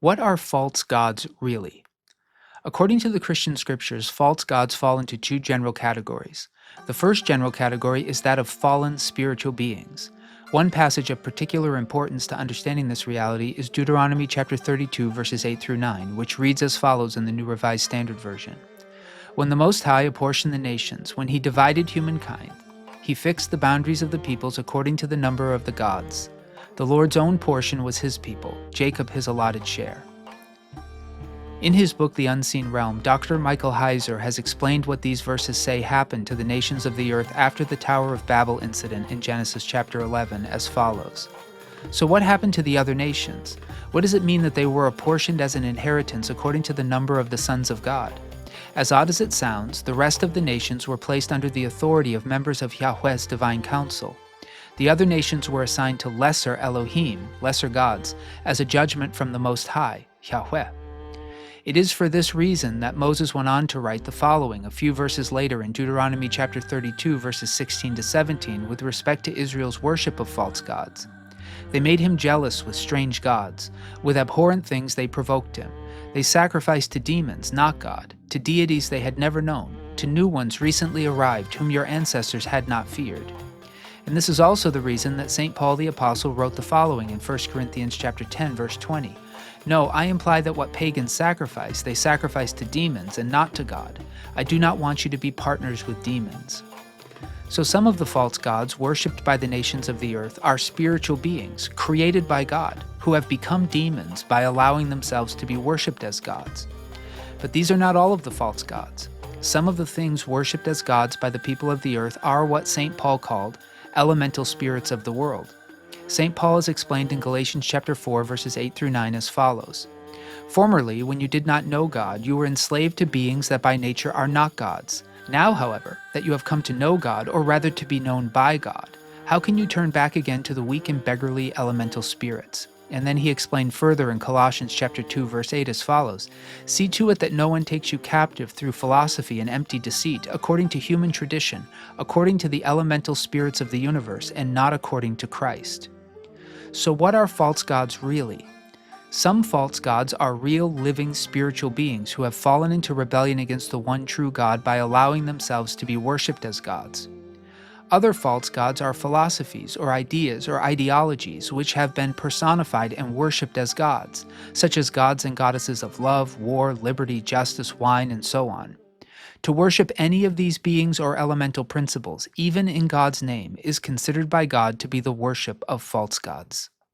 What are false gods really? According to the Christian scriptures, false gods fall into two general categories. The first general category is that of fallen spiritual beings. One passage of particular importance to understanding this reality is Deuteronomy chapter 32, verses 8 through 9, which reads as follows in the New Revised Standard Version. When the Most High apportioned the nations, when he divided humankind, he fixed the boundaries of the peoples according to the number of the gods. The Lord's own portion was his people, Jacob his allotted share. In his book, The Unseen Realm, Dr. Michael Heiser has explained what these verses say happened to the nations of the earth after the Tower of Babel incident in Genesis chapter 11 as follows. So what happened to the other nations? What does it mean that they were apportioned as an inheritance according to the number of the sons of God? As odd as it sounds, the rest of the nations were placed under the authority of members of Yahweh's divine council. The other nations were assigned to lesser Elohim, lesser gods, as a judgment from the Most High, Yahweh. It is for this reason that Moses went on to write the following a few verses later in Deuteronomy chapter 32, verses 16 to 17, with respect to Israel's worship of false gods. They made him jealous with strange gods. With abhorrent things they provoked him. They sacrificed to demons, not God, to deities they had never known, to new ones recently arrived whom your ancestors had not feared. And this is also the reason that St. Paul the Apostle wrote the following in 1 Corinthians chapter 10, verse 20. No, I imply that what pagans sacrifice, they sacrifice to demons and not to God. I do not want you to be partners with demons. So some of the false gods worshipped by the nations of the earth are spiritual beings created by God, who have become demons by allowing themselves to be worshipped as gods. But these are not all of the false gods. Some of the things worshipped as gods by the people of the earth are what St. Paul called elemental spirits of the world. St. Paul is explained in Galatians chapter 4, verses 8 through 9 as follows. Formerly, when you did not know God, you were enslaved to beings that by nature are not gods. Now, however, that you have come to know God, or rather to be known by God, how can you turn back again to the weak and beggarly elemental spirits? And then he explained further in Colossians chapter 2, verse 8 as follows. See to it that no one takes you captive through philosophy and empty deceit, according to human tradition, according to the elemental spirits of the universe, and not according to Christ. So what are false gods really? Some false gods are real, living, spiritual beings who have fallen into rebellion against the one true God by allowing themselves to be worshipped as gods. Other false gods are philosophies or ideas or ideologies which have been personified and worshipped as gods, such as gods and goddesses of love, war, liberty, justice, wine, and so on. To worship any of these beings or elemental principles, even in God's name, is considered by God to be the worship of false gods.